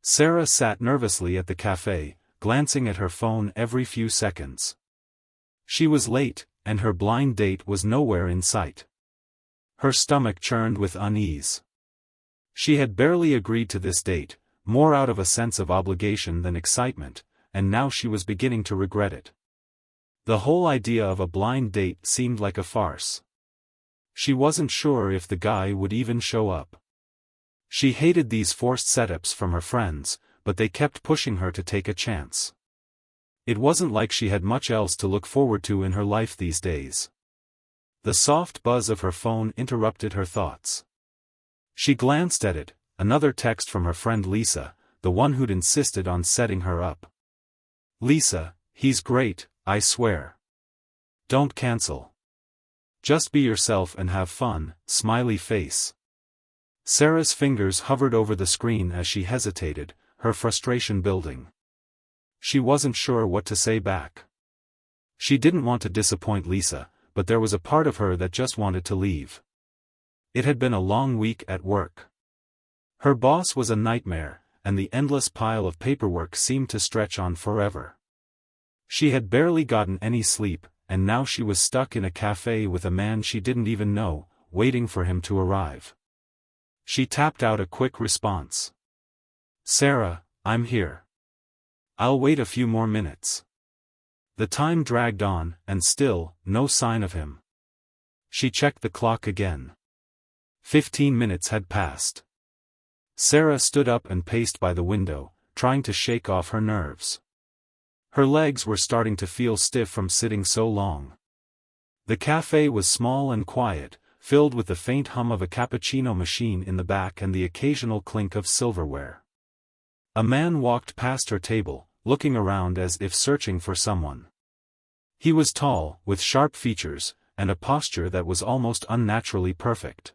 Sarah sat nervously at the cafe, glancing at her phone every few seconds. She was late, and her blind date was nowhere in sight. Her stomach churned with unease. She had barely agreed to this date, more out of a sense of obligation than excitement, and now she was beginning to regret it. The whole idea of a blind date seemed like a farce. She wasn't sure if the guy would even show up. She hated these forced setups from her friends, but they kept pushing her to take a chance. It wasn't like she had much else to look forward to in her life these days. The soft buzz of her phone interrupted her thoughts. She glanced at it, another text from her friend Lisa, the one who'd insisted on setting her up. "Lisa, he's great, I swear. Don't cancel. Just be yourself and have fun, smiley face." Sarah's fingers hovered over the screen as she hesitated, her frustration building. She wasn't sure what to say back. She didn't want to disappoint Lisa, but there was a part of her that just wanted to leave. It had been a long week at work. Her boss was a nightmare, and the endless pile of paperwork seemed to stretch on forever. She had barely gotten any sleep, and now she was stuck in a cafe with a man she didn't even know, waiting for him to arrive. She tapped out a quick response. "Sarah, I'm here. I'll wait a few more minutes." The time dragged on, and still, no sign of him. She checked the clock again. 15 minutes had passed. Sarah stood up and paced by the window, trying to shake off her nerves. Her legs were starting to feel stiff from sitting so long. The cafe was small and quiet, filled with the faint hum of a cappuccino machine in the back and the occasional clink of silverware. A man walked past her table, looking around as if searching for someone. He was tall, with sharp features, and a posture that was almost unnaturally perfect.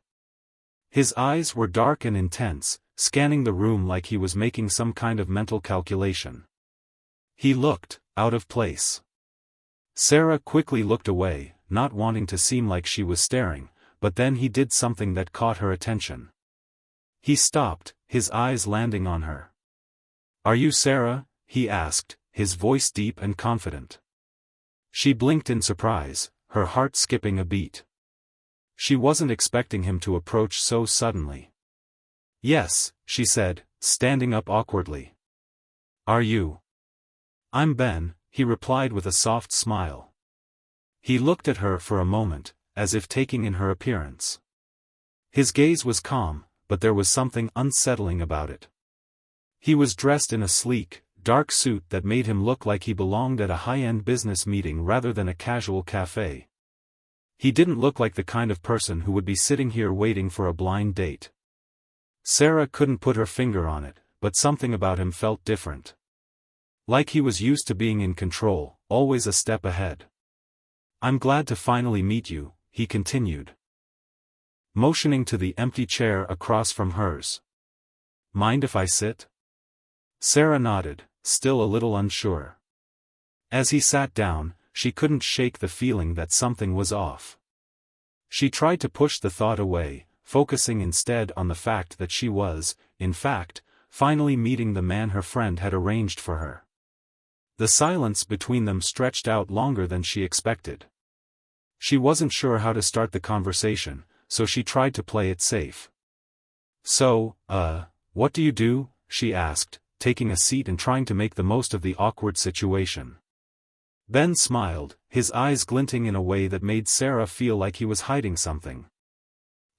His eyes were dark and intense, scanning the room like he was making some kind of mental calculation. He looked out of place. Sarah quickly looked away, not wanting to seem like she was staring, but then he did something that caught her attention. He stopped, his eyes landing on her. "Are you Sarah?" he asked, his voice deep and confident. She blinked in surprise, her heart skipping a beat. She wasn't expecting him to approach so suddenly. "Yes," she said, standing up awkwardly. "Are you?" "I'm Ben," he replied with a soft smile. He looked at her for a moment, as if taking in her appearance. His gaze was calm, but there was something unsettling about it. He was dressed in a sleek, dark suit that made him look like he belonged at a high-end business meeting rather than a casual cafe. He didn't look like the kind of person who would be sitting here waiting for a blind date. Sarah couldn't put her finger on it, but something about him felt different. Like he was used to being in control, always a step ahead. "I'm glad to finally meet you," he continued, motioning to the empty chair across from hers. "Mind if I sit?" Sarah nodded, still a little unsure. As he sat down, she couldn't shake the feeling that something was off. She tried to push the thought away, focusing instead on the fact that she was, in fact, finally meeting the man her friend had arranged for her. The silence between them stretched out longer than she expected. She wasn't sure how to start the conversation, so she tried to play it safe. "So, what do you do?" she asked, taking a seat and trying to make the most of the awkward situation. Ben smiled, his eyes glinting in a way that made Sarah feel like he was hiding something.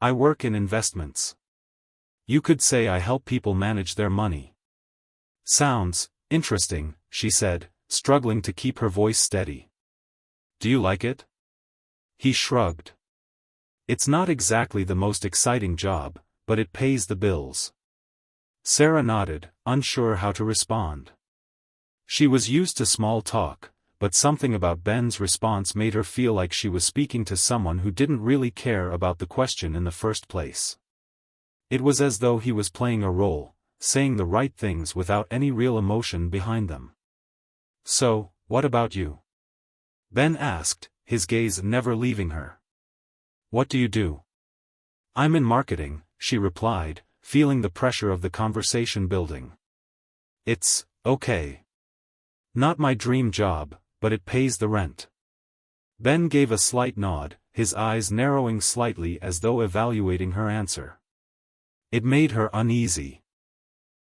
"I work in investments. You could say I help people manage their money." "Sounds interesting," she said, struggling to keep her voice steady. "Do you like it?" He shrugged. "It's not exactly the most exciting job, but it pays the bills." Sarah nodded, unsure how to respond. She was used to small talk, but something about Ben's response made her feel like she was speaking to someone who didn't really care about the question in the first place. It was as though he was playing a role, saying the right things without any real emotion behind them. "So, what about you?" Ben asked, his gaze never leaving her. "What do you do?" "I'm in marketing," she replied, feeling the pressure of the conversation building. It's okay. Not my dream job, but it pays the rent. Ben gave a slight nod, his eyes narrowing slightly as though evaluating her answer. It made her uneasy.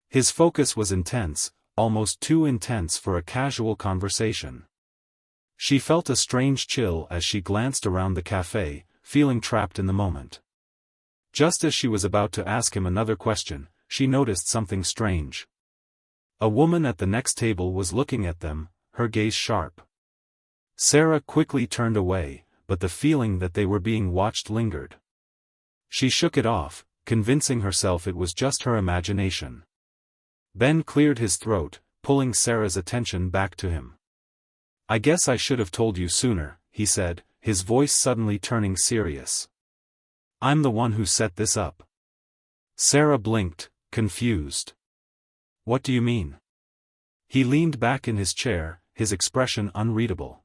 His focus was intense, almost too intense for a casual conversation. She felt a strange chill as she glanced around the cafe, feeling trapped in the moment. Just as she was about to ask him another question, she noticed something strange. A woman at the next table was looking at them, her gaze sharp. Sarah quickly turned away, but the feeling that they were being watched lingered. She shook it off, convincing herself it was just her imagination. Ben cleared his throat, pulling Sarah's attention back to him. "I guess I should have told you sooner," he said, his voice suddenly turning serious. "I'm the one who set this up." Sarah blinked, confused. "What do you mean?" He leaned back in his chair, his expression unreadable.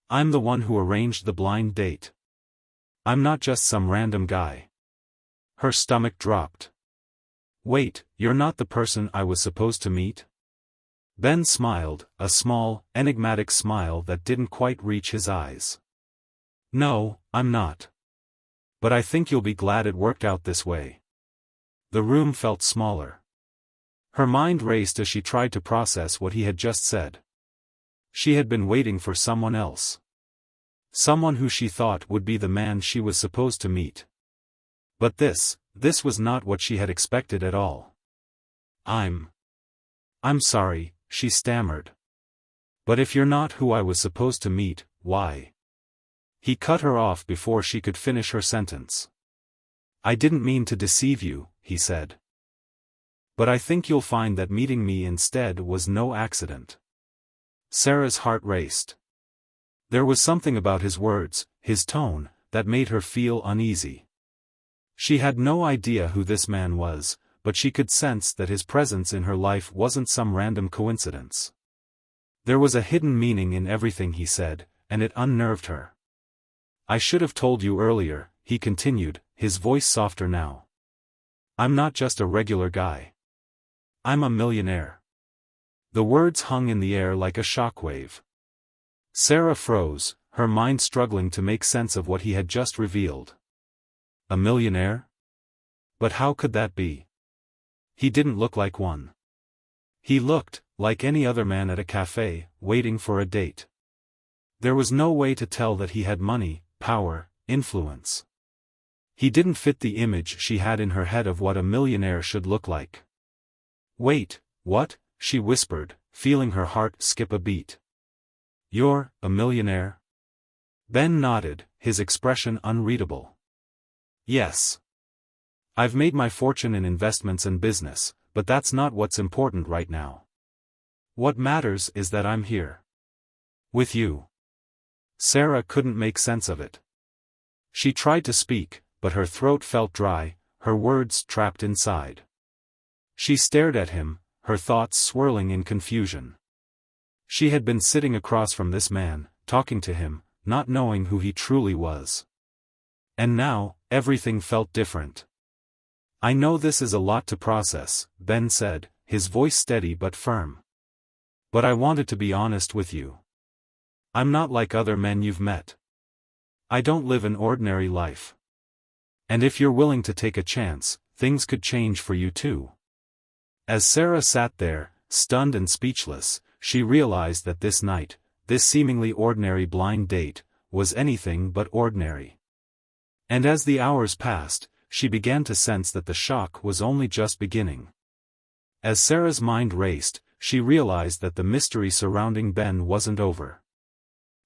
"I'm the one who arranged the blind date. I'm not just some random guy." Her stomach dropped. "Wait, you're not the person I was supposed to meet?" Ben smiled, a small, enigmatic smile that didn't quite reach his eyes. "No, I'm not. But I think you'll be glad it worked out this way." The room felt smaller. Her mind raced as she tried to process what he had just said. She had been waiting for someone else. Someone who she thought would be the man she was supposed to meet. But this was not what she had expected at all. I'm sorry," she stammered. "But if you're not who I was supposed to meet, why?" He cut her off before she could finish her sentence. "I didn't mean to deceive you," he said. "But I think you'll find that meeting me instead was no accident." Sarah's heart raced. There was something about his words, his tone, that made her feel uneasy. She had no idea who this man was, but she could sense that his presence in her life wasn't some random coincidence. There was a hidden meaning in everything he said, and it unnerved her. "I should have told you earlier," he continued, his voice softer now. "I'm not just a regular guy. I'm a millionaire." The words hung in the air like a shockwave. Sarah froze, her mind struggling to make sense of what he had just revealed. A millionaire? But how could that be? He didn't look like one. He looked like any other man at a cafe, waiting for a date. There was no way to tell that he had money, power, influence. He didn't fit the image she had in her head of what a millionaire should look like. "Wait, what?" she whispered, feeling her heart skip a beat. "You're a millionaire?" Ben nodded, his expression unreadable. "Yes. I've made my fortune in investments and business, but that's not what's important right now. What matters is that I'm here. With you." Sarah couldn't make sense of it. She tried to speak, but her throat felt dry, her words trapped inside. She stared at him, her thoughts swirling in confusion. She had been sitting across from this man, talking to him, not knowing who he truly was. And now, everything felt different. "I know this is a lot to process," Ben said, his voice steady but firm. "But I wanted to be honest with you. I'm not like other men you've met. I don't live an ordinary life. And if you're willing to take a chance, things could change for you too." As Sarah sat there, stunned and speechless, she realized that this night, this seemingly ordinary blind date, was anything but ordinary. And as the hours passed, she began to sense that the shock was only just beginning. As Sarah's mind raced, she realized that the mystery surrounding Ben wasn't over.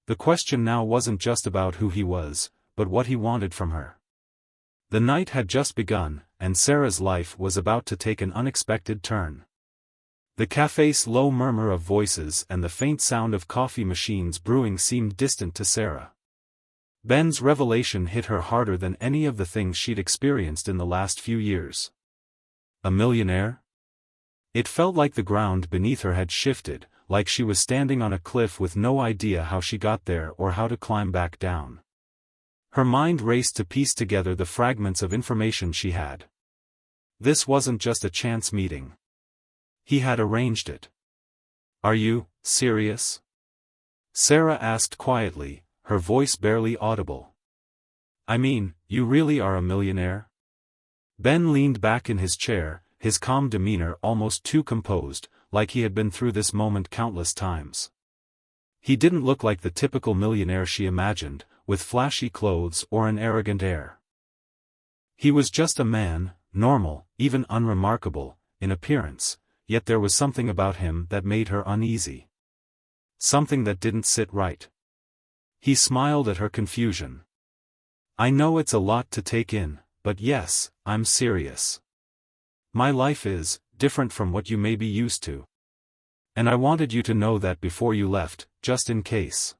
The question now wasn't just about who he was, but what he wanted from her. The night had just begun, and Sarah's life was about to take an unexpected turn. The cafe's low murmur of voices and the faint sound of coffee machines brewing seemed distant to Sarah. Ben's revelation hit her harder than any of the things she'd experienced in the last few years. A millionaire? It felt like the ground beneath her had shifted, like she was standing on a cliff with no idea how she got there or how to climb back down. Her mind raced to piece together the fragments of information she had. This wasn't just a chance meeting. He had arranged it. Are you serious? Sarah asked quietly, her voice barely audible. I mean, you really are a millionaire? Ben leaned back in his chair, his calm demeanor almost too composed, like he had been through this moment countless times. He didn't look like the typical millionaire she imagined, with flashy clothes or an arrogant air. He was just a man, normal, even unremarkable, in appearance, yet there was something about him that made her uneasy. Something that didn't sit right. He smiled at her confusion. I know it's a lot to take in, but yes, I'm serious. My life is different from what you may be used to. And I wanted you to know that before you left, just in case.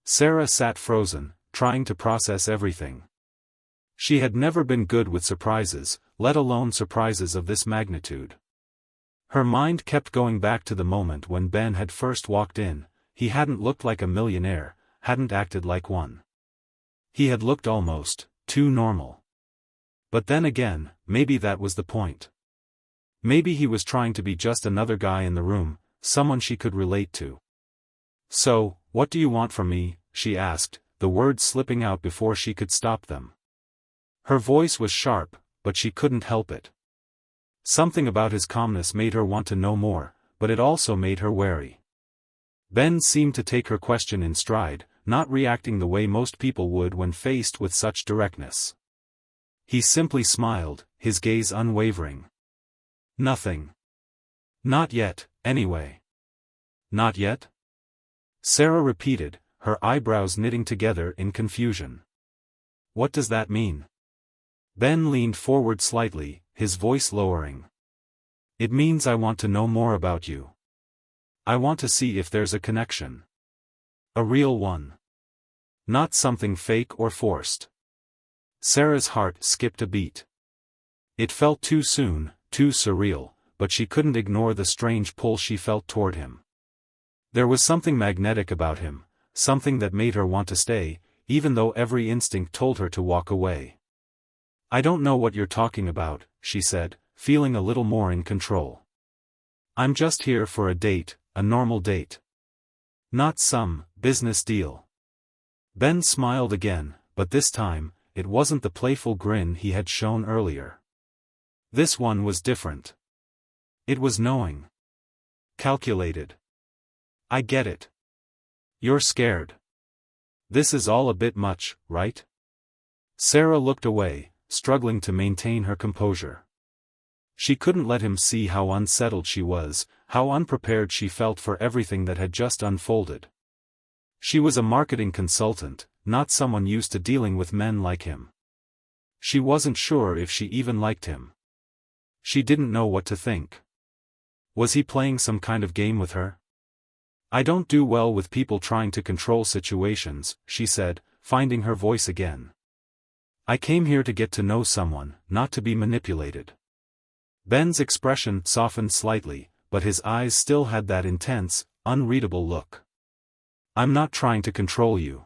Sarah sat frozen, trying to process everything. She had never been good with surprises, let alone surprises of this magnitude. Her mind kept going back to the moment when Ben had first walked in. He hadn't looked like a millionaire, hadn't acted like one. He had looked almost too normal. But then again, maybe that was the point. Maybe he was trying to be just another guy in the room, someone she could relate to. So, what do you want from me? She asked, the words slipping out before she could stop them. Her voice was sharp, but she couldn't help it. Something about his calmness made her want to know more, but it also made her wary. Ben seemed to take her question in stride, not reacting the way most people would when faced with such directness. He simply smiled, his gaze unwavering. Nothing. Not yet, anyway. Not yet? Sarah repeated, her eyebrows knitting together in confusion. What does that mean? Ben leaned forward slightly, his voice lowering. It means I want to know more about you. I want to see if there's a connection. A real one. Not something fake or forced. Sarah's heart skipped a beat. It felt too soon, too surreal, but she couldn't ignore the strange pull she felt toward him. There was something magnetic about him, something that made her want to stay, even though every instinct told her to walk away. I don't know what you're talking about, she said, feeling a little more in control. I'm just here for a date, a normal date. Not some business deal. Ben smiled again, but this time, it wasn't the playful grin he had shown earlier. This one was different. It was knowing. Calculated. I get it. You're scared. This is all a bit much, right? Sarah looked away, struggling to maintain her composure. She couldn't let him see how unsettled she was, how unprepared she felt for everything that had just unfolded. She was a marketing consultant, not someone used to dealing with men like him. She wasn't sure if she even liked him. She didn't know what to think. Was he playing some kind of game with her? I don't do well with people trying to control situations, she said, finding her voice again. I came here to get to know someone, not to be manipulated. Ben's expression softened slightly, but his eyes still had that intense, unreadable look. I'm not trying to control you.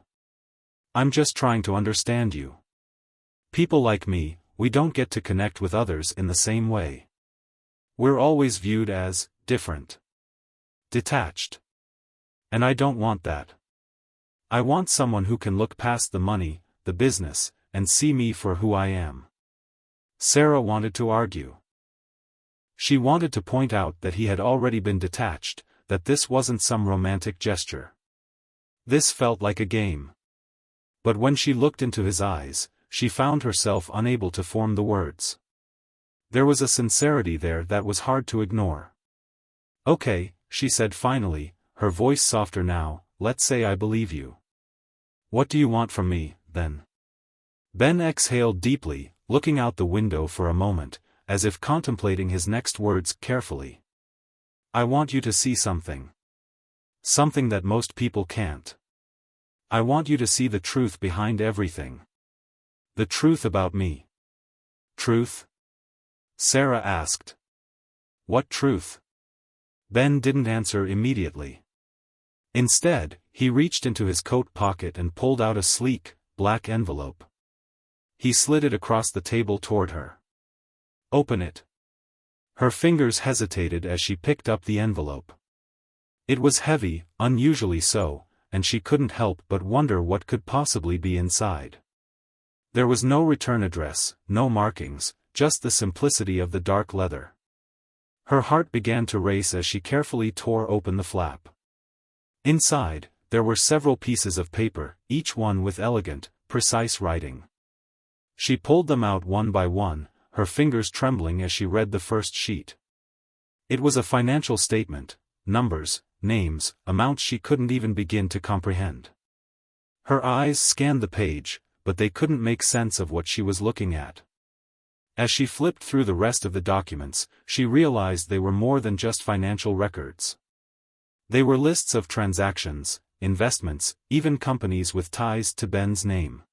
I'm just trying to understand you. People like me, we don't get to connect with others in the same way. We're always viewed as different. Detached. And I don't want that. I want someone who can look past the money, the business, and see me for who I am. Sarah wanted to argue. She wanted to point out that he had already been detached, that this wasn't some romantic gesture. This felt like a game. But when she looked into his eyes, she found herself unable to form the words. There was a sincerity there that was hard to ignore. Okay, she said finally, her voice softer now, let's say I believe you. What do you want from me, then? Ben exhaled deeply, looking out the window for a moment, as if contemplating his next words carefully. I want you to see something. Something that most people can't. I want you to see the truth behind everything. The truth about me. Truth? Sarah asked. What truth? Ben didn't answer immediately. Instead, he reached into his coat pocket and pulled out a sleek, black envelope. He slid it across the table toward her. Open it. Her fingers hesitated as she picked up the envelope. It was heavy, unusually so, and she couldn't help but wonder what could possibly be inside. There was no return address, no markings, just the simplicity of the dark leather. Her heart began to race as she carefully tore open the flap. Inside, there were several pieces of paper, each one with elegant, precise writing. She pulled them out one by one, her fingers trembling as she read the first sheet. It was a financial statement, numbers, names, amounts she couldn't even begin to comprehend. Her eyes scanned the page, but they couldn't make sense of what she was looking at. As she flipped through the rest of the documents, she realized they were more than just financial records. They were lists of transactions, investments, even companies with ties to Ben's name.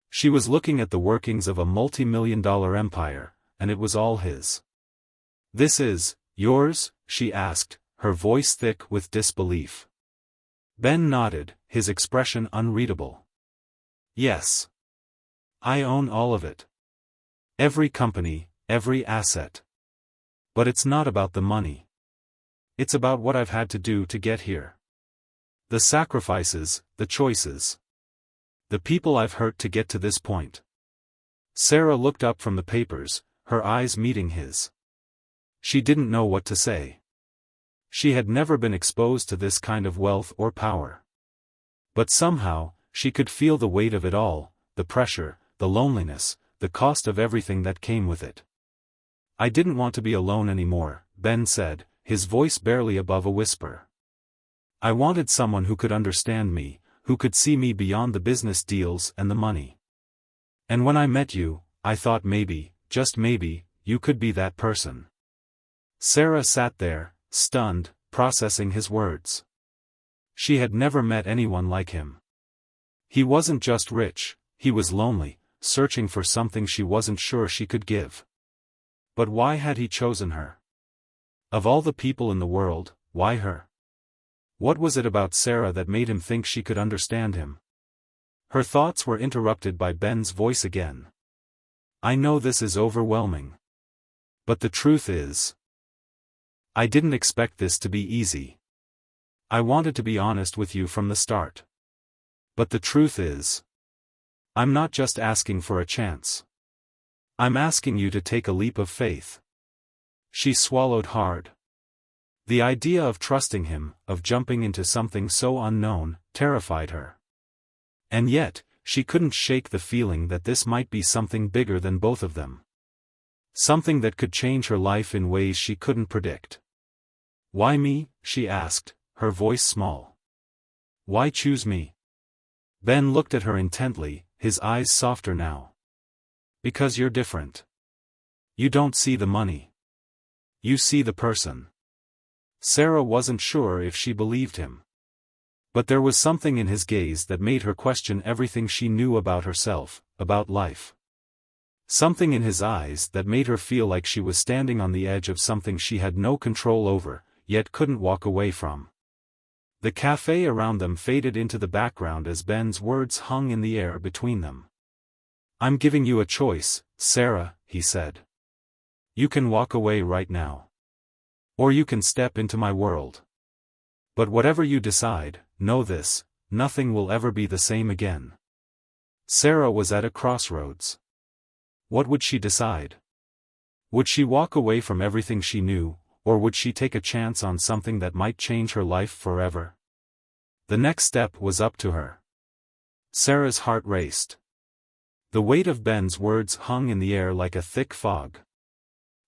She was looking at the workings of a multi-million-dollar empire, and it was all his. "This is yours?" she asked, her voice thick with disbelief. Ben nodded, his expression unreadable. "Yes. I own all of it. Every company, every asset. But it's not about the money. It's about what I've had to do to get here. The sacrifices, the choices. The people I've hurt to get to this point." Sarah looked up from the papers, her eyes meeting his. She didn't know what to say. She had never been exposed to this kind of wealth or power. But somehow, she could feel the weight of it all, the pressure, the loneliness, the cost of everything that came with it. "I didn't want to be alone anymore," Ben said, his voice barely above a whisper. "I wanted someone who could understand me, who could see me beyond the business deals and the money. And when I met you, I thought maybe, just maybe, you could be that person." Sarah sat there, stunned, processing his words. She had never met anyone like him. He wasn't just rich, he was lonely, searching for something she wasn't sure she could give. But why had he chosen her? Of all the people in the world, why her? What was it about Sarah that made him think she could understand him? Her thoughts were interrupted by Ben's voice again. "I know this is overwhelming. But the truth is, I didn't expect this to be easy. I wanted to be honest with you from the start. But the truth is, I'm not just asking for a chance. I'm asking you to take a leap of faith." She swallowed hard. The idea of trusting him, of jumping into something so unknown, terrified her. And yet, she couldn't shake the feeling that this might be something bigger than both of them. Something that could change her life in ways she couldn't predict. "Why me?" she asked, her voice small. "Why choose me?" Ben looked at her intently, his eyes softer now. "Because you're different. You don't see the money. You see the person." Sarah wasn't sure if she believed him. But there was something in his gaze that made her question everything she knew about herself, about life. Something in his eyes that made her feel like she was standing on the edge of something she had no control over, yet couldn't walk away from. The cafe around them faded into the background as Ben's words hung in the air between them. "I'm giving you a choice, Sarah," he said. "You can walk away right now. Or you can step into my world. But whatever you decide, know this, nothing will ever be the same again." Sarah was at a crossroads. What would she decide? Would she walk away from everything she knew, or would she take a chance on something that might change her life forever? The next step was up to her. Sarah's heart raced. The weight of Ben's words hung in the air like a thick fog.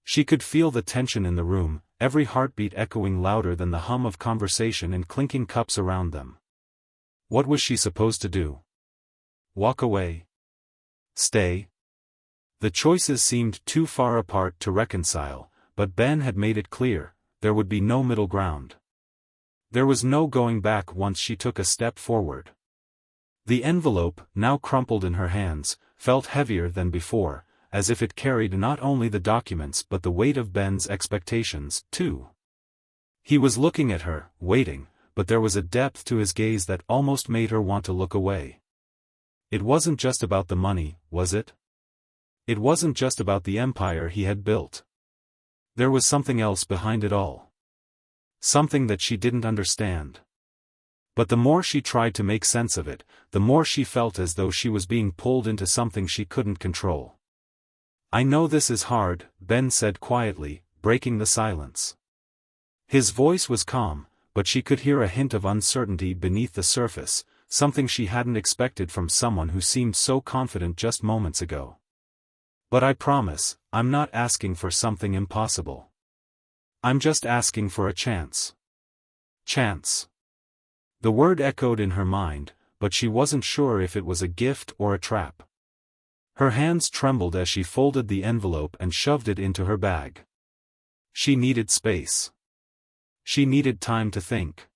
She could feel the tension in the room, every heartbeat echoing louder than the hum of conversation and clinking cups around them. What was she supposed to do? Walk away? Stay? The choices seemed too far apart to reconcile, but Ben had made it clear, there would be no middle ground. There was no going back once she took a step forward. The envelope, now crumpled in her hands, felt heavier than before, as if it carried not only the documents but the weight of Ben's expectations, too. He was looking at her, waiting, but there was a depth to his gaze that almost made her want to look away. It wasn't just about the money, was it? It wasn't just about the empire he had built. There was something else behind it all. Something that she didn't understand. But the more she tried to make sense of it, the more she felt as though she was being pulled into something she couldn't control. "I know this is hard," Ben said quietly, breaking the silence. His voice was calm, but she could hear a hint of uncertainty beneath the surface, something she hadn't expected from someone who seemed so confident just moments ago. "But I promise, I'm not asking for something impossible. I'm just asking for a chance." Chance. The word echoed in her mind, but she wasn't sure if it was a gift or a trap. Her hands trembled as she folded the envelope and shoved it into her bag. She needed space. She needed time to think.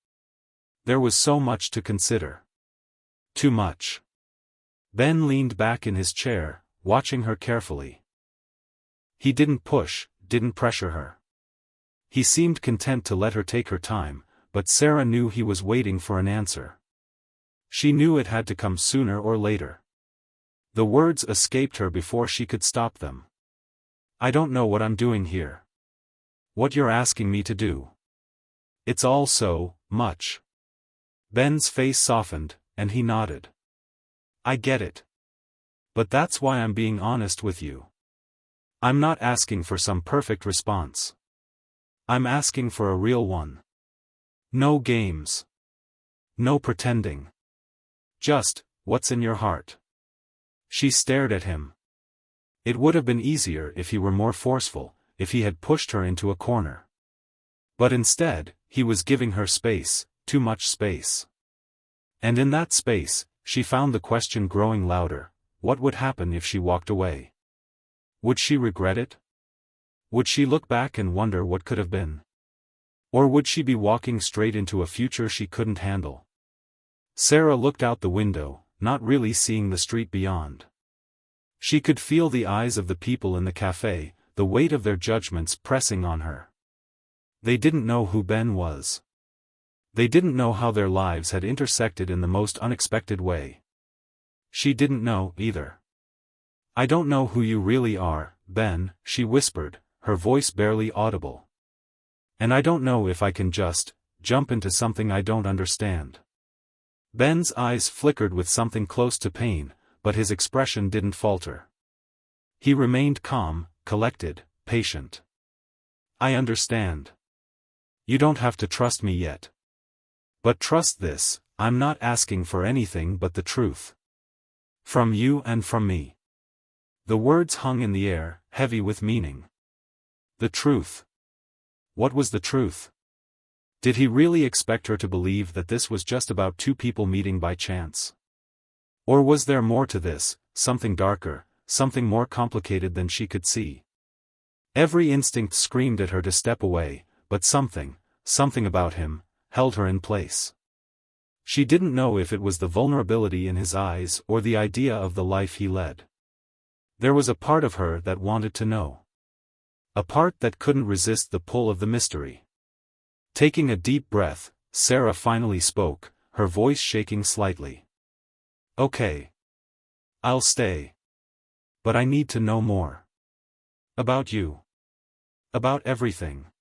There was so much to consider. Too much. Ben leaned back in his chair, watching her carefully. He didn't push, didn't pressure her. He seemed content to let her take her time, but Sarah knew he was waiting for an answer. She knew it had to come sooner or later. The words escaped her before she could stop them. "I don't know what I'm doing here. What you're asking me to do. It's all so much." Ben's face softened, and he nodded. "I get it. But that's why I'm being honest with you. I'm not asking for some perfect response. I'm asking for a real one. No games. No pretending. Just, what's in your heart." She stared at him. It would have been easier if he were more forceful, if he had pushed her into a corner. But instead, he was giving her space, too much space. And in that space, she found the question growing louder: what would happen if she walked away? Would she regret it? Would she look back and wonder what could have been? Or would she be walking straight into a future she couldn't handle? Sarah looked out the window, not really seeing the street beyond. She could feel the eyes of the people in the cafe, the weight of their judgments pressing on her. They didn't know who Ben was. They didn't know how their lives had intersected in the most unexpected way. She didn't know, either. "I don't know who you really are, Ben," she whispered, her voice barely audible. "And I don't know if I can just jump into something I don't understand." Ben's eyes flickered with something close to pain, but his expression didn't falter. He remained calm, collected, patient. "I understand. You don't have to trust me yet. But trust this, I'm not asking for anything but the truth. From you and from me." The words hung in the air, heavy with meaning. The truth. What was the truth? Did he really expect her to believe that this was just about two people meeting by chance? Or was there more to this, something darker, something more complicated than she could see? Every instinct screamed at her to step away, but something about him, held her in place. She didn't know if it was the vulnerability in his eyes or the idea of the life he led. There was a part of her that wanted to know. A part that couldn't resist the pull of the mystery. Taking a deep breath, Sarah finally spoke, her voice shaking slightly. "Okay. I'll stay. But I need to know more. About you. About everything."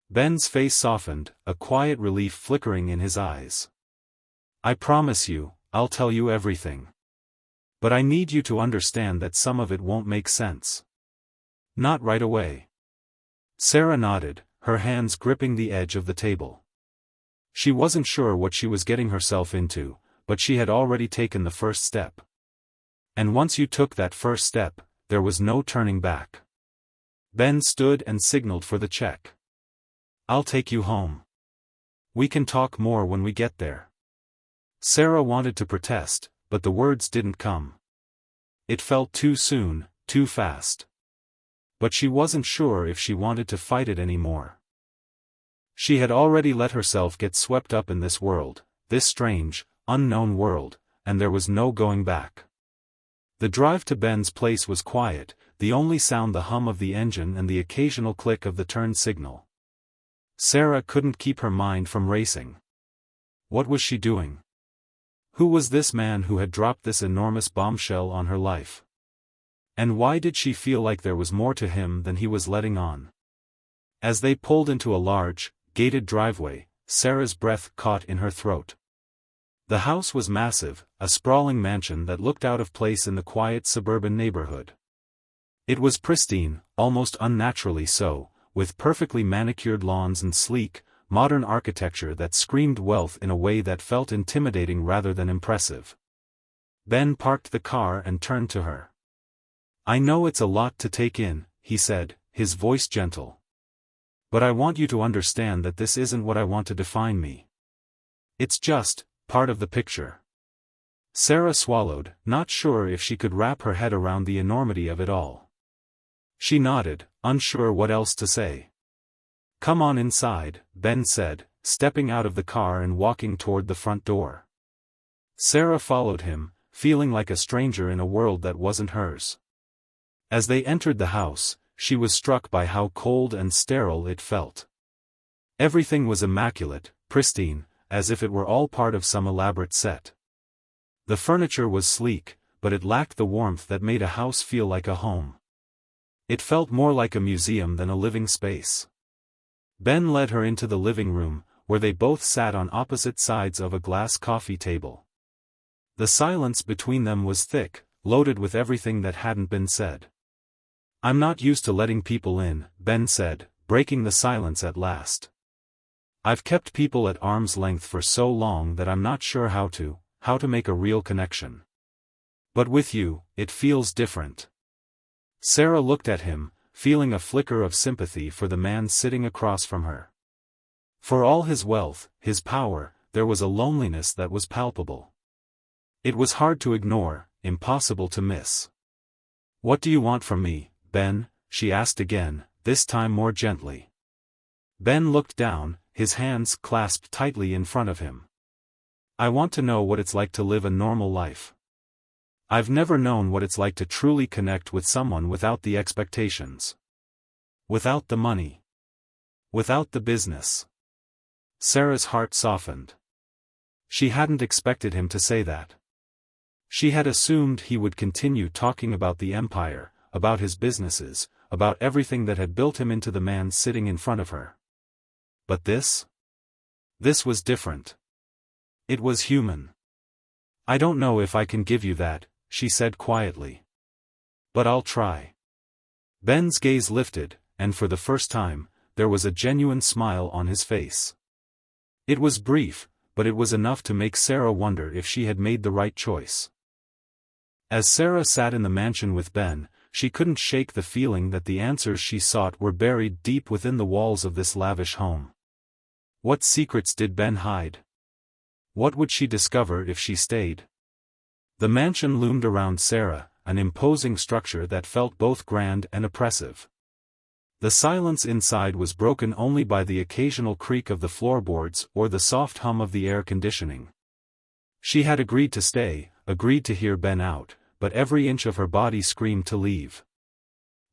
Ben's face softened, a quiet relief flickering in his eyes. "I promise you, I'll tell you everything. But I need you to understand that some of it won't make sense. Not right away." Sarah nodded, her hands gripping the edge of the table. She wasn't sure what she was getting herself into, but she had already taken the first step. And once you took that first step, there was no turning back. Ben stood and signaled for the check. "I'll take you home. We can talk more when we get there." Sarah wanted to protest, but the words didn't come. It felt too soon, too fast. But she wasn't sure if she wanted to fight it anymore. She had already let herself get swept up in this world, this strange, unknown world, and there was no going back. The drive to Ben's place was quiet, the only sound the hum of the engine and the occasional click of the turn signal. Sarah couldn't keep her mind from racing. What was she doing? Who was this man who had dropped this enormous bombshell on her life? And why did she feel like there was more to him than he was letting on? As they pulled into a large, gated driveway, Sarah's breath caught in her throat. The house was massive, a sprawling mansion that looked out of place in the quiet suburban neighborhood. It was pristine, almost unnaturally so, with perfectly manicured lawns and sleek, modern architecture that screamed wealth in a way that felt intimidating rather than impressive. Ben parked the car and turned to her. "I know it's a lot to take in," he said, his voice gentle. "But I want you to understand that this isn't what I want to define me. It's just part of the picture." Sarah swallowed, not sure if she could wrap her head around the enormity of it all. She nodded, unsure what else to say. "Come on inside," Ben said, stepping out of the car and walking toward the front door. Sarah followed him, feeling like a stranger in a world that wasn't hers. As they entered the house, she was struck by how cold and sterile it felt. Everything was immaculate, pristine, as if it were all part of some elaborate set. The furniture was sleek, but it lacked the warmth that made a house feel like a home. It felt more like a museum than a living space. Ben led her into the living room, where they both sat on opposite sides of a glass coffee table. The silence between them was thick, loaded with everything that hadn't been said. "I'm not used to letting people in," Ben said, breaking the silence at last. "I've kept people at arm's length for so long that I'm not sure how to make a real connection. But with you, it feels different." Sarah looked at him, feeling a flicker of sympathy for the man sitting across from her. For all his wealth, his power, there was a loneliness that was palpable. It was hard to ignore, impossible to miss. "What do you want from me, Ben?" she asked again, this time more gently. Ben looked down, his hands clasped tightly in front of him. "I want to know what it's like to live a normal life. I've never known what it's like to truly connect with someone without the expectations. Without the money. Without the business." Sarah's heart softened. She hadn't expected him to say that. She had assumed he would continue talking about the empire, about his businesses, about everything that had built him into the man sitting in front of her. But this? This was different. It was human. "I don't know if I can give you that," she said quietly. "But I'll try." Ben's gaze lifted, and for the first time, there was a genuine smile on his face. It was brief, but it was enough to make Sarah wonder if she had made the right choice. As Sarah sat in the mansion with Ben, she couldn't shake the feeling that the answers she sought were buried deep within the walls of this lavish home. What secrets did Ben hide? What would she discover if she stayed? The mansion loomed around Sarah, an imposing structure that felt both grand and oppressive. The silence inside was broken only by the occasional creak of the floorboards or the soft hum of the air conditioning. She had agreed to stay, agreed to hear Ben out, but every inch of her body screamed to leave.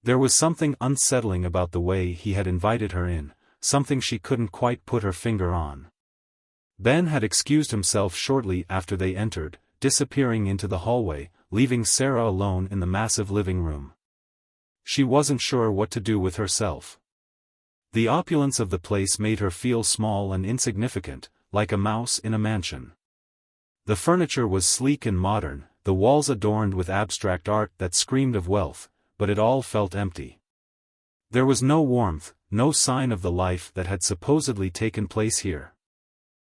There was something unsettling about the way he had invited her in, something she couldn't quite put her finger on. Ben had excused himself shortly after they entered, disappearing into the hallway, leaving Sarah alone in the massive living room. She wasn't sure what to do with herself. The opulence of the place made her feel small and insignificant, like a mouse in a mansion. The furniture was sleek and modern, the walls adorned with abstract art that screamed of wealth, but it all felt empty. There was no warmth, no sign of the life that had supposedly taken place here.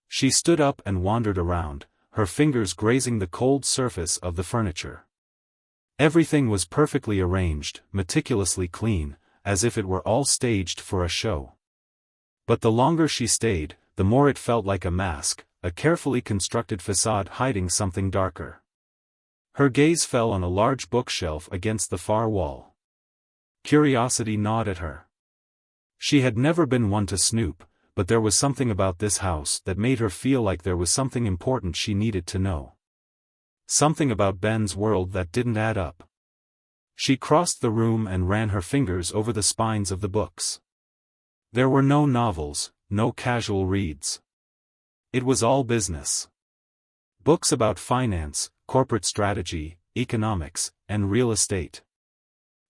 She stood up and wandered around, her fingers grazing the cold surface of the furniture. Everything was perfectly arranged, meticulously clean, as if it were all staged for a show. But the longer she stayed, the more it felt like a mask, a carefully constructed facade hiding something darker. Her gaze fell on a large bookshelf against the far wall. Curiosity gnawed at her. She had never been one to snoop, but there was something about this house that made her feel like there was something important she needed to know. Something about Ben's world that didn't add up. She crossed the room and ran her fingers over the spines of the books. There were no novels, no casual reads. It was all business. Books about finance, corporate strategy, economics, and real estate.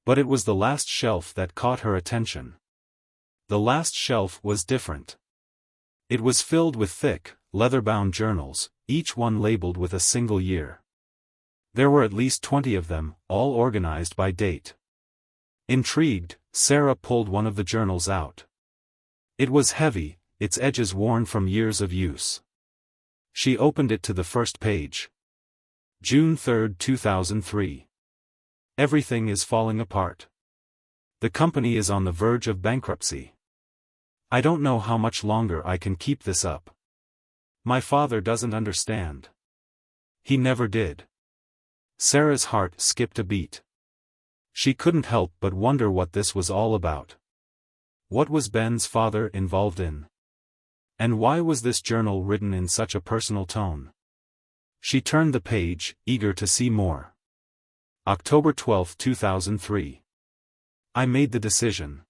But it was the last shelf that caught her attention. the last shelf was different. It was filled with thick, leather-bound journals, each one labeled with a single year. There were at least 20 of them, all organized by date. Intrigued, Sarah pulled one of the journals out. It was heavy, its edges worn from years of use. She opened it to the first page. June 3, 2003. Everything is falling apart. The company is on the verge of bankruptcy. I don't know how much longer I can keep this up. My father doesn't understand. He never did. Sarah's heart skipped a beat. She couldn't help but wonder what this was all about. What was Ben's father involved in? And why was this journal written in such a personal tone? She turned the page, eager to see more. October 12, 2003. I made the decision.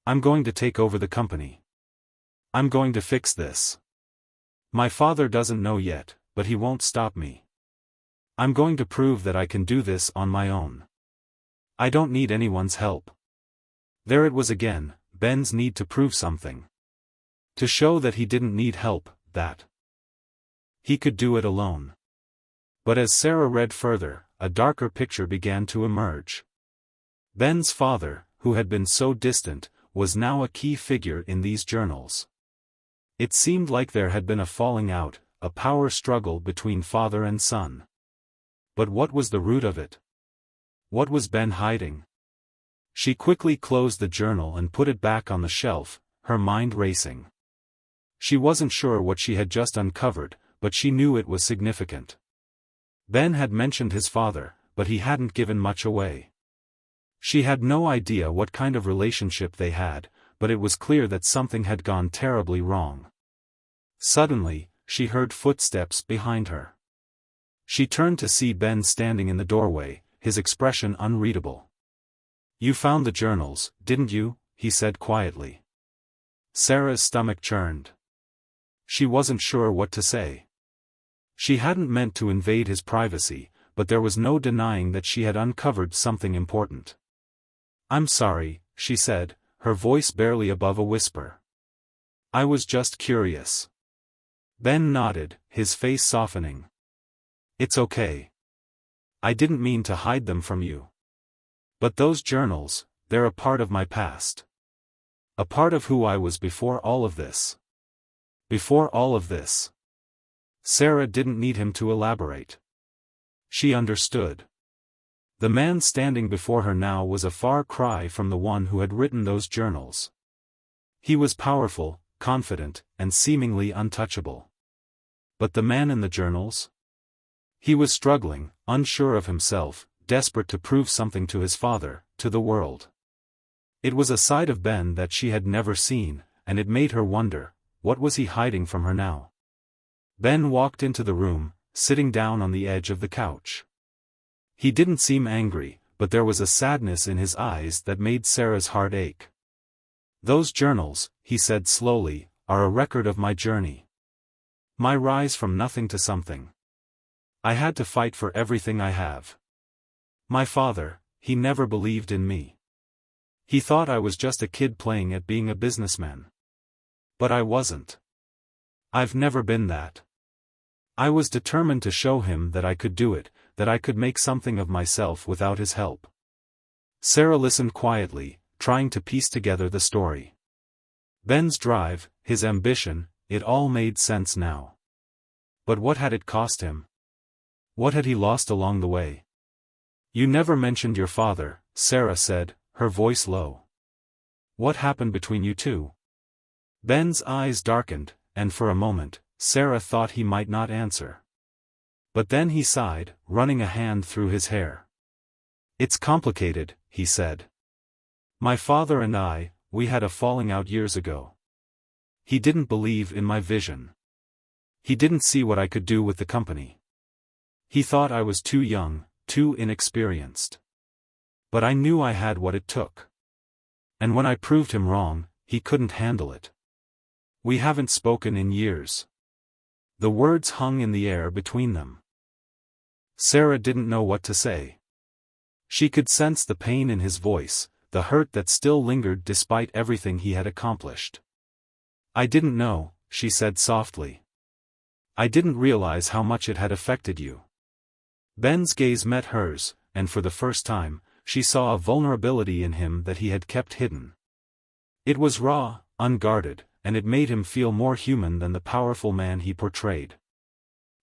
I'm going to take over the company. I'm going to fix this. My father doesn't know yet, but he won't stop me. I'm going to prove that I can do this on my own. I don't need anyone's help. There it was again, Ben's need to prove something. To show that he didn't need help, that he could do it alone. But as Sarah read further, a darker picture began to emerge. Ben's father, who had been so distant, was now a key figure in these journals. It seemed like there had been a falling out, a power struggle between father and son. But what was the root of it? What was Ben hiding? She quickly closed the journal and put it back on the shelf, her mind racing. She wasn't sure what she had just uncovered, but she knew it was significant. Ben had mentioned his father, but he hadn't given much away. She had no idea what kind of relationship they had, but it was clear that something had gone terribly wrong. Suddenly, she heard footsteps behind her. She turned to see Ben standing in the doorway, his expression unreadable. "You found the journals, didn't you?" he said quietly. Sarah's stomach churned. She wasn't sure what to say. She hadn't meant to invade his privacy, but there was no denying that she had uncovered something important. "I'm sorry," she said, her voice barely above a whisper. "I was just curious." Ben nodded, his face softening. "It's okay. I didn't mean to hide them from you. But those journals, they're a part of my past. A part of who I was before all of this." Before all of this. Sarah didn't need him to elaborate. She understood. The man standing before her now was a far cry from the one who had written those journals. He was powerful, confident, and seemingly untouchable. But the man in the journals? He was struggling, unsure of himself, desperate to prove something to his father, to the world. It was a side of Ben that she had never seen, and it made her wonder, what was he hiding from her now? Ben walked into the room, sitting down on the edge of the couch. He didn't seem angry, but there was a sadness in his eyes that made Sarah's heart ache. "Those journals," he said slowly, "are a record of my journey. My rise from nothing to something. I had to fight for everything I have. My father, he never believed in me. He thought I was just a kid playing at being a businessman. But I wasn't. I've never been that. I was determined to show him that I could do it, that I could make something of myself without his help." Sarah listened quietly, trying to piece together the story. Ben's drive, his ambition, it all made sense now. But what had it cost him? What had he lost along the way? "You never mentioned your father," Sarah said, her voice low. "What happened between you two?" Ben's eyes darkened, and for a moment, Sarah thought he might not answer. But then he sighed, running a hand through his hair. "It's complicated," he said. "My father and I, we had a falling out years ago. He didn't believe in my vision. He didn't see what I could do with the company. He thought I was too young, too inexperienced. But I knew I had what it took. And when I proved him wrong, he couldn't handle it. We haven't spoken in years." The words hung in the air between them. Sarah didn't know what to say. She could sense the pain in his voice, the hurt that still lingered despite everything he had accomplished. "I didn't know," she said softly. "I didn't realize how much it had affected you." Ben's gaze met hers, and for the first time, she saw a vulnerability in him that he had kept hidden. It was raw, unguarded, and it made him feel more human than the powerful man he portrayed.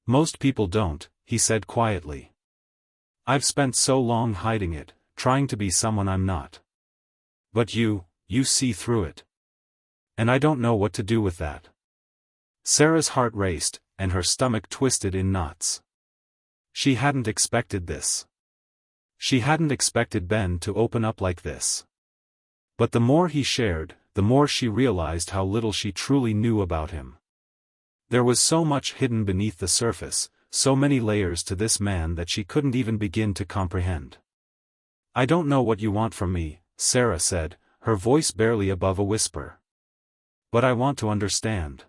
"Most people don't," he said quietly. "I've spent so long hiding it, trying to be someone I'm not. But you see through it. And I don't know what to do with that." Sarah's heart raced, and her stomach twisted in knots. She hadn't expected this. She hadn't expected Ben to open up like this. But the more he shared, the more she realized how little she truly knew about him. There was so much hidden beneath the surface, so many layers to this man that she couldn't even begin to comprehend. "I don't know what you want from me," Sarah said, her voice barely above a whisper. "But I want to understand.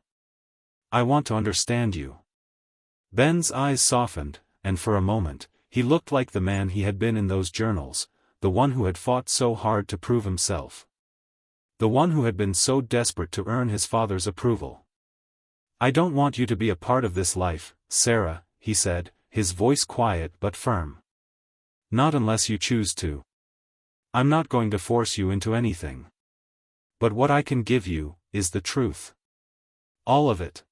I want to understand you." Ben's eyes softened, and for a moment, he looked like the man he had been in those journals, the one who had fought so hard to prove himself. The one who had been so desperate to earn his father's approval. "I don't want you to be a part of this life, Sarah," he said, his voice quiet but firm. "Not unless you choose to. I'm not going to force you into anything. But what I can give you, is the truth. All of it."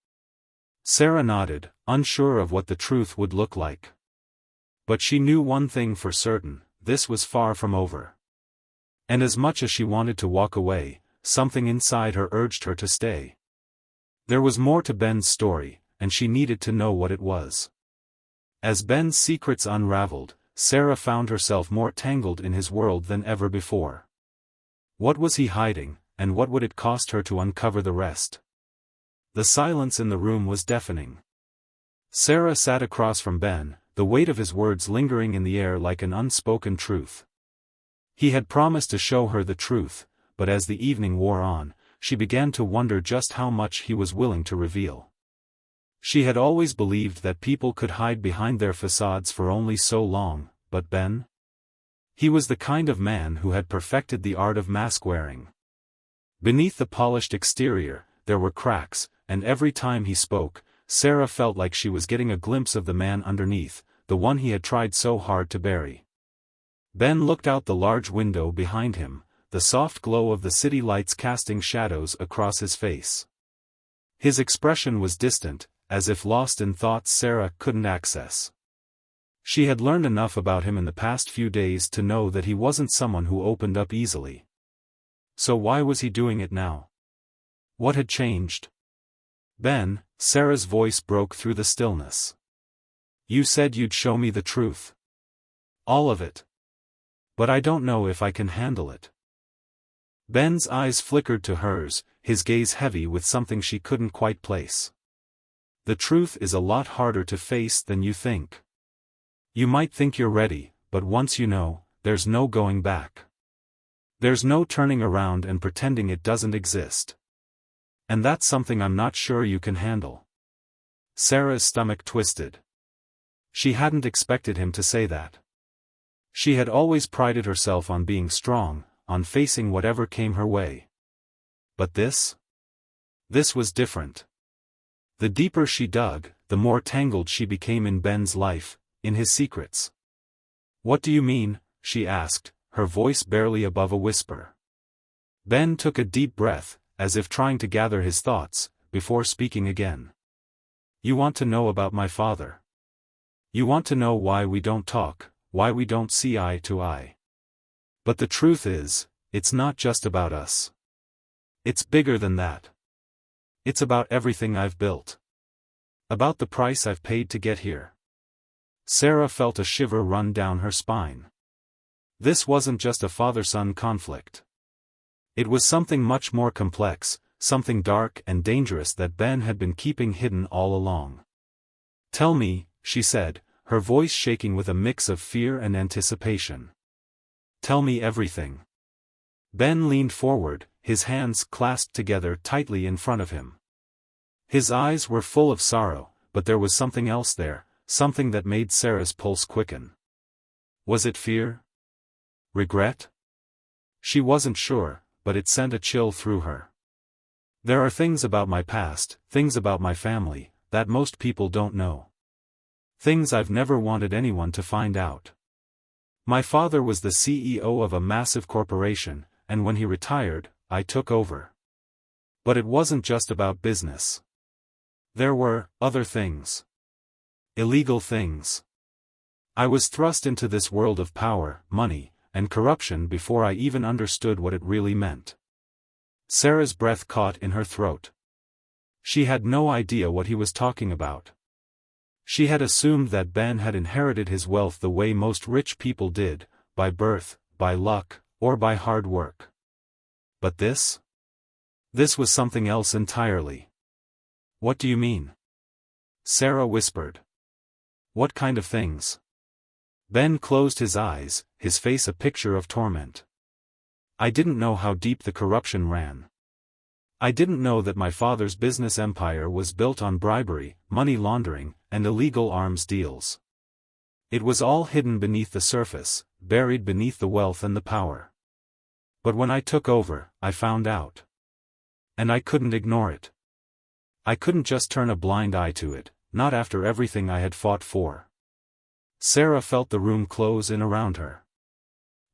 Sarah nodded, unsure of what the truth would look like. But she knew one thing for certain, this was far from over. And as much as she wanted to walk away, something inside her urged her to stay. There was more to Ben's story, and she needed to know what it was. As Ben's secrets unraveled, Sarah found herself more tangled in his world than ever before. What was he hiding, and what would it cost her to uncover the rest? The silence in the room was deafening. Sarah sat across from Ben, the weight of his words lingering in the air like an unspoken truth. He had promised to show her the truth, but as the evening wore on, she began to wonder just how much he was willing to reveal. She had always believed that people could hide behind their facades for only so long, but Ben? He was the kind of man who had perfected the art of mask-wearing. Beneath the polished exterior, there were cracks, and every time he spoke, Sarah felt like she was getting a glimpse of the man underneath, the one he had tried so hard to bury. Ben looked out the large window behind him, the soft glow of the city lights casting shadows across his face. His expression was distant, as if lost in thoughts Sarah couldn't access. She had learned enough about him in the past few days to know that he wasn't someone who opened up easily. So why was he doing it now? What had changed? "Ben," Sarah's voice broke through the stillness. "You said you'd show me the truth. All of it. But I don't know if I can handle it." Ben's eyes flickered to hers, his gaze heavy with something she couldn't quite place. "The truth is a lot harder to face than you think. You might think you're ready, but once you know, there's no going back. There's no turning around and pretending it doesn't exist. And that's something I'm not sure you can handle." Sarah's stomach twisted. She hadn't expected him to say that. She had always prided herself on being strong, on facing whatever came her way. But this? This was different. The deeper she dug, the more tangled she became in Ben's life, in his secrets. "What do you mean?" she asked, her voice barely above a whisper. Ben took a deep breath, as if trying to gather his thoughts, before speaking again. "You want to know about my father. You want to know why we don't talk, why we don't see eye to eye. But the truth is, it's not just about us. It's bigger than that. It's about everything I've built. About the price I've paid to get here." Sarah felt a shiver run down her spine. This wasn't just a father-son conflict. It was something much more complex, something dark and dangerous that Ben had been keeping hidden all along. "Tell me," she said, her voice shaking with a mix of fear and anticipation. "Tell me everything." Ben leaned forward, his hands clasped together tightly in front of him. His eyes were full of sorrow, but there was something else there, something that made Sarah's pulse quicken. Was it fear? Regret? She wasn't sure, but it sent a chill through her. There are things about my past, things about my family, that most people don't know. Things I've never wanted anyone to find out. My father was the CEO of a massive corporation, and when he retired, I took over. But it wasn't just about business. There were other things. Illegal things. I was thrust into this world of power, money, and corruption before I even understood what it really meant. Sarah's breath caught in her throat. She had no idea what he was talking about. She had assumed that Ben had inherited his wealth the way most rich people did, by birth, by luck, or by hard work. But this? This was something else entirely. What do you mean? Sarah whispered. What kind of things? Ben closed his eyes, his face a picture of torment. I didn't know how deep the corruption ran. I didn't know that my father's business empire was built on bribery, money laundering, and illegal arms deals. It was all hidden beneath the surface, buried beneath the wealth and the power. But when I took over, I found out. And I couldn't ignore it. I couldn't just turn a blind eye to it, not after everything I had fought for. Sarah felt the room close in around her.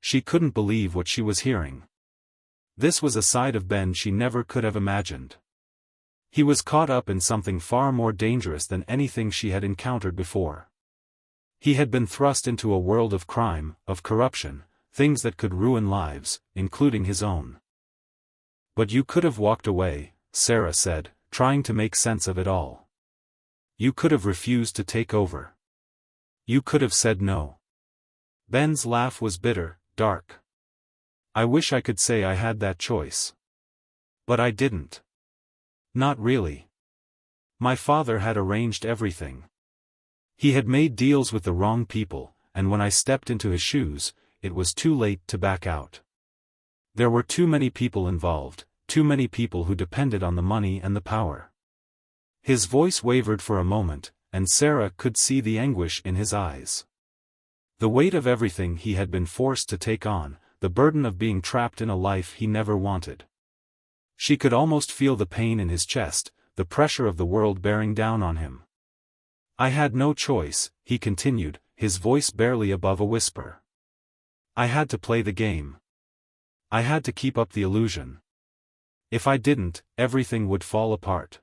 She couldn't believe what she was hearing. This was a side of Ben she never could have imagined. He was caught up in something far more dangerous than anything she had encountered before. He had been thrust into a world of crime, of corruption, things that could ruin lives, including his own. But you could have walked away, Sarah said, trying to make sense of it all. You could have refused to take over. You could have said no. Ben's laugh was bitter, dark. I wish I could say I had that choice. But I didn't. Not really. My father had arranged everything. He had made deals with the wrong people, and when I stepped into his shoes, it was too late to back out. There were too many people involved, too many people who depended on the money and the power. His voice wavered for a moment, and Sarah could see the anguish in his eyes. The weight of everything he had been forced to take on, the burden of being trapped in a life he never wanted. She could almost feel the pain in his chest, the pressure of the world bearing down on him. I had no choice, he continued, his voice barely above a whisper. I had to play the game. I had to keep up the illusion. If I didn't, everything would fall apart.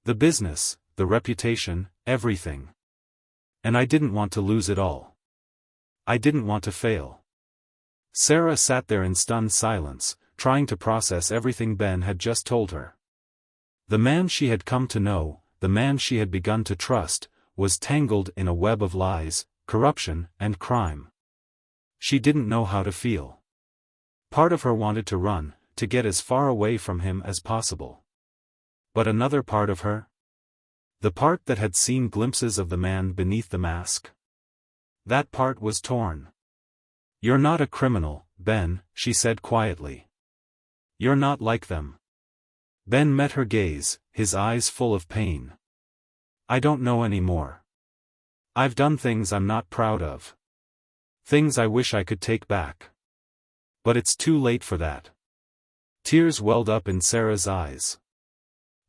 The business, the reputation, everything. And I didn't want to lose it all. I didn't want to fail. Sarah sat there in stunned silence, trying to process everything Ben had just told her. The man she had come to know, the man she had begun to trust, was tangled in a web of lies, corruption, and crime. She didn't know how to feel. Part of her wanted to run, to get as far away from him as possible. But another part of her? The part that had seen glimpses of the man beneath the mask? That part was torn. You're not a criminal, Ben, she said quietly. You're not like them. Ben met her gaze, his eyes full of pain. I don't know anymore. I've done things I'm not proud of. Things I wish I could take back. But it's too late for that. Tears welled up in Sarah's eyes.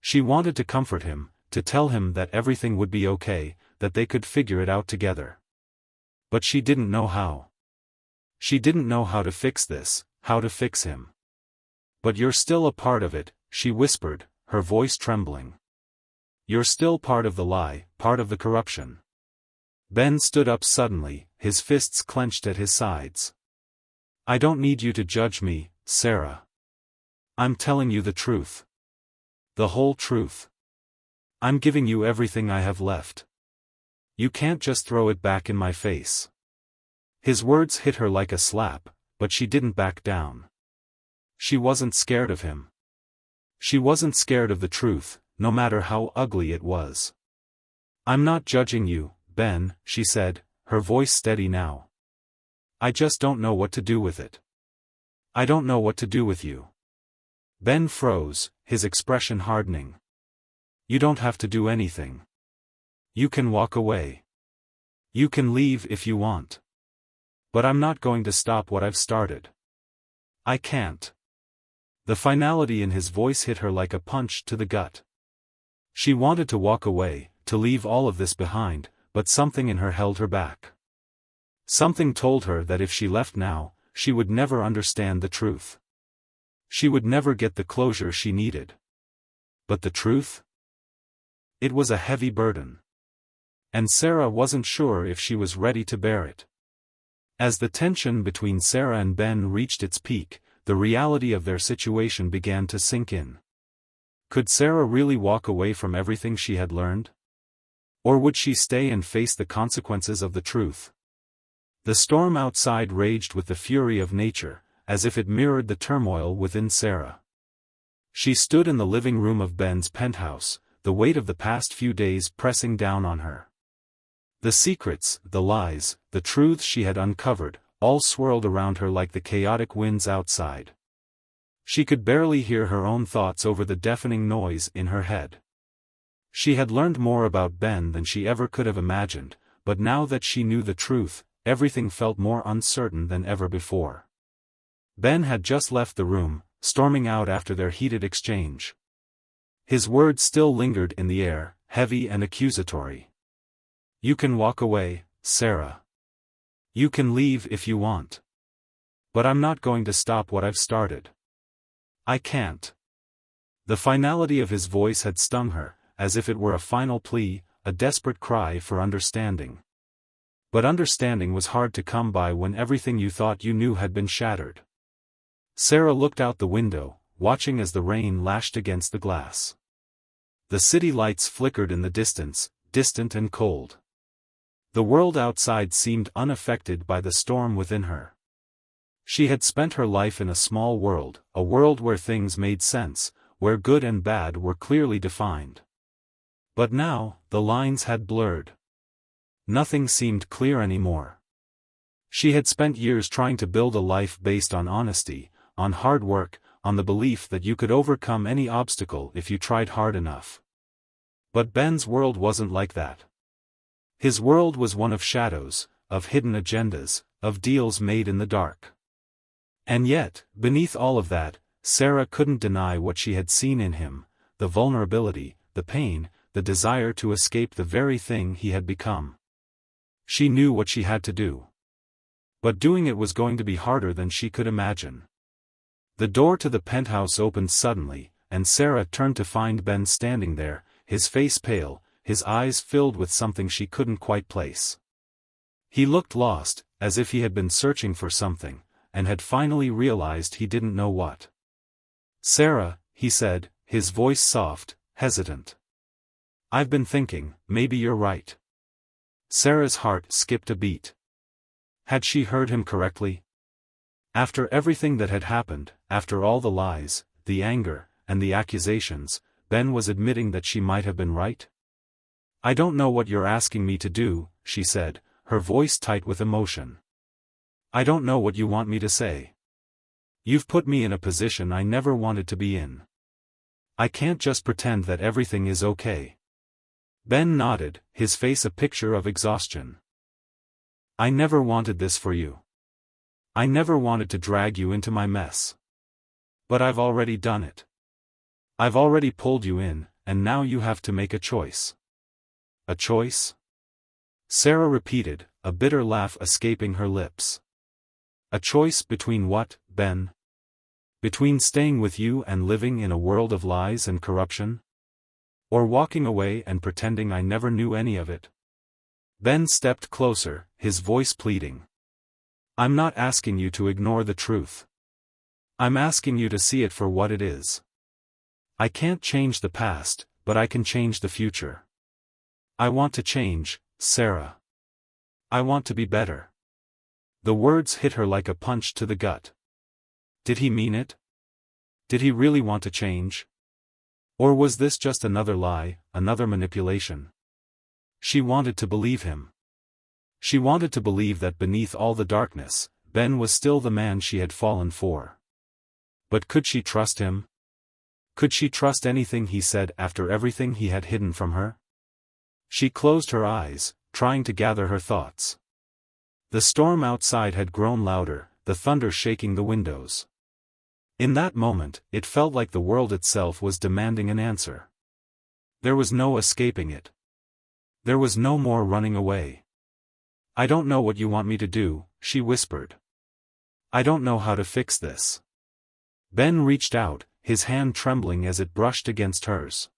She wanted to comfort him, to tell him that everything would be okay, that they could figure it out together. But she didn't know how. She didn't know how to fix this, how to fix him. But you're still a part of it, she whispered, her voice trembling. You're still part of the lie, part of the corruption. Ben stood up suddenly, his fists clenched at his sides. I don't need you to judge me, Sarah. I'm telling you the truth. The whole truth. I'm giving you everything I have left. You can't just throw it back in my face. His words hit her like a slap, but she didn't back down. She wasn't scared of him. She wasn't scared of the truth, no matter how ugly it was. I'm not judging you, Ben, she said, her voice steady now. I just don't know what to do with it. I don't know what to do with you. Ben froze, his expression hardening. You don't have to do anything. You can walk away. You can leave if you want. But I'm not going to stop what I've started. I can't. The finality in his voice hit her like a punch to the gut. She wanted to walk away, to leave all of this behind, but something in her held her back. Something told her that if she left now, she would never understand the truth. She would never get the closure she needed. But the truth? It was a heavy burden. And Sarah wasn't sure if she was ready to bear it. As the tension between Sarah and Ben reached its peak, the reality of their situation began to sink in. Could Sarah really walk away from everything she had learned? Or would she stay and face the consequences of the truth? The storm outside raged with the fury of nature, as if it mirrored the turmoil within Sarah. She stood in the living room of Ben's penthouse, the weight of the past few days pressing down on her. The secrets, the lies, the truths she had uncovered, all swirled around her like the chaotic winds outside. She could barely hear her own thoughts over the deafening noise in her head. She had learned more about Ben than she ever could have imagined, but now that she knew the truth, everything felt more uncertain than ever before. Ben had just left the room, storming out after their heated exchange. His words still lingered in the air, heavy and accusatory. "You can walk away, Sarah. You can leave if you want. But I'm not going to stop what I've started. I can't." The finality of his voice had stung her, as if it were a final plea, a desperate cry for understanding. But understanding was hard to come by when everything you thought you knew had been shattered. Sarah looked out the window, watching as the rain lashed against the glass. The city lights flickered in the distance, distant and cold. The world outside seemed unaffected by the storm within her. She had spent her life in a small world, a world where things made sense, where good and bad were clearly defined. But now, the lines had blurred. Nothing seemed clear anymore. She had spent years trying to build a life based on honesty, on hard work, on the belief that you could overcome any obstacle if you tried hard enough. But Ben's world wasn't like that. His world was one of shadows, of hidden agendas, of deals made in the dark. And yet, beneath all of that, Sarah couldn't deny what she had seen in him, the vulnerability, the pain, the desire to escape the very thing he had become. She knew what she had to do. But doing it was going to be harder than she could imagine. The door to the penthouse opened suddenly, and Sarah turned to find Ben standing there, his face pale, his eyes filled with something she couldn't quite place. He looked lost, as if he had been searching for something, and had finally realized he didn't know what. "Sarah," he said, his voice soft, hesitant. "I've been thinking, maybe you're right." Sarah's heart skipped a beat. Had she heard him correctly? After everything that had happened, after all the lies, the anger, and the accusations, Ben was admitting that she might have been right? "I don't know what you're asking me to do," she said, her voice tight with emotion. "I don't know what you want me to say. You've put me in a position I never wanted to be in. I can't just pretend that everything is okay." Ben nodded, his face a picture of exhaustion. "I never wanted this for you. I never wanted to drag you into my mess. But I've already done it. I've already pulled you in, and now you have to make a choice." "A choice?" Sarah repeated, a bitter laugh escaping her lips. "A choice between what, Ben? Between staying with you and living in a world of lies and corruption? Or walking away and pretending I never knew any of it?" Ben stepped closer, his voice pleading. "I'm not asking you to ignore the truth. I'm asking you to see it for what it is. I can't change the past, but I can change the future. I want to change, Sarah. I want to be better." The words hit her like a punch to the gut. Did he mean it? Did he really want to change? Or was this just another lie, another manipulation? She wanted to believe him. She wanted to believe that beneath all the darkness, Ben was still the man she had fallen for. But could she trust him? Could she trust anything he said after everything he had hidden from her? She closed her eyes, trying to gather her thoughts. The storm outside had grown louder, the thunder shaking the windows. In that moment, it felt like the world itself was demanding an answer. There was no escaping it. There was no more running away. "I don't know what you want me to do," she whispered. "I don't know how to fix this." Ben reached out, his hand trembling as it brushed against hers.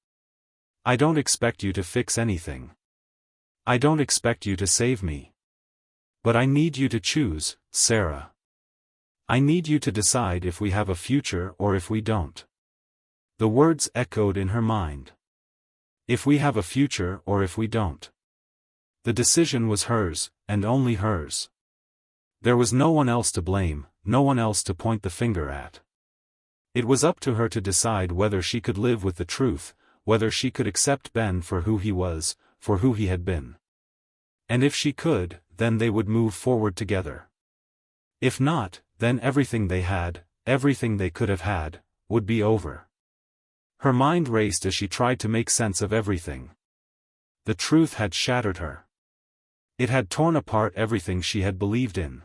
"I don't expect you to fix anything. I don't expect you to save me. But I need you to choose, Sarah. I need you to decide if we have a future or if we don't." The words echoed in her mind. If we have a future or if we don't. The decision was hers, and only hers. There was no one else to blame, no one else to point the finger at. It was up to her to decide whether she could live with the truth, whether she could accept Ben for who he was, for who he had been. And if she could, then they would move forward together. If not, then everything they had, everything they could have had, would be over. Her mind raced as she tried to make sense of everything. The truth had shattered her. It had torn apart everything she had believed in.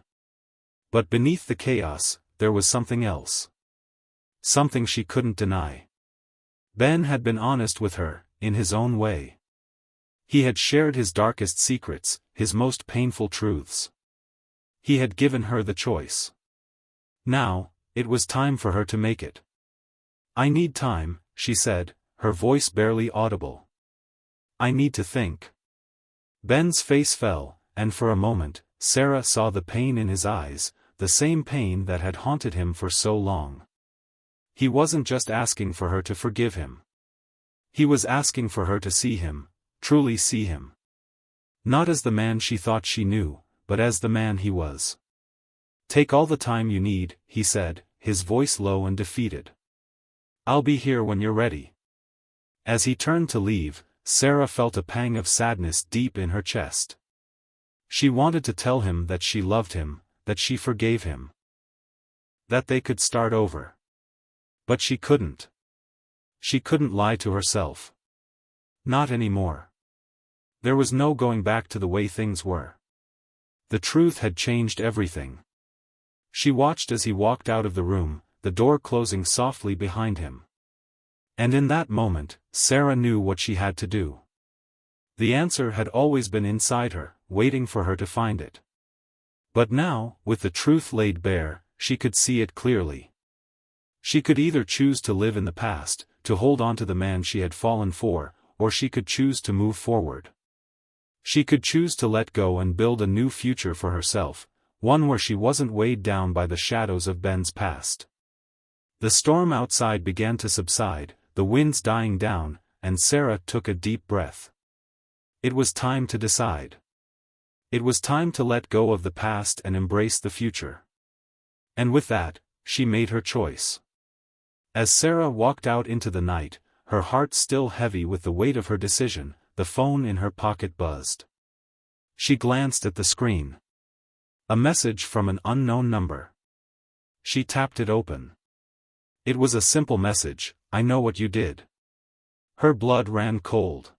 But beneath the chaos, there was something else. Something she couldn't deny. Ben had been honest with her, in his own way. He had shared his darkest secrets, his most painful truths. He had given her the choice. Now, it was time for her to make it. "I need time," she said, her voice barely audible. "I need to think." Ben's face fell, and for a moment, Sarah saw the pain in his eyes, the same pain that had haunted him for so long. He wasn't just asking for her to forgive him. He was asking for her to see him, truly see him. Not as the man she thought she knew, but as the man he was. "Take all the time you need," he said, his voice low and defeated. "I'll be here when you're ready." As he turned to leave, Sarah felt a pang of sadness deep in her chest. She wanted to tell him that she loved him, that she forgave him. That they could start over. But she couldn't. She couldn't lie to herself. Not anymore. There was no going back to the way things were. The truth had changed everything. She watched as he walked out of the room, the door closing softly behind him. And in that moment, Sarah knew what she had to do. The answer had always been inside her, waiting for her to find it. But now, with the truth laid bare, she could see it clearly. She could either choose to live in the past, to hold on to the man she had fallen for, or she could choose to move forward. She could choose to let go and build a new future for herself, one where she wasn't weighed down by the shadows of Ben's past. The storm outside began to subside, the winds dying down, and Sarah took a deep breath. It was time to decide. It was time to let go of the past and embrace the future. And with that, she made her choice. As Sarah walked out into the night, her heart still heavy with the weight of her decision, the phone in her pocket buzzed. She glanced at the screen. A message from an unknown number. She tapped it open. It was a simple message, "I know what you did." Her blood ran cold.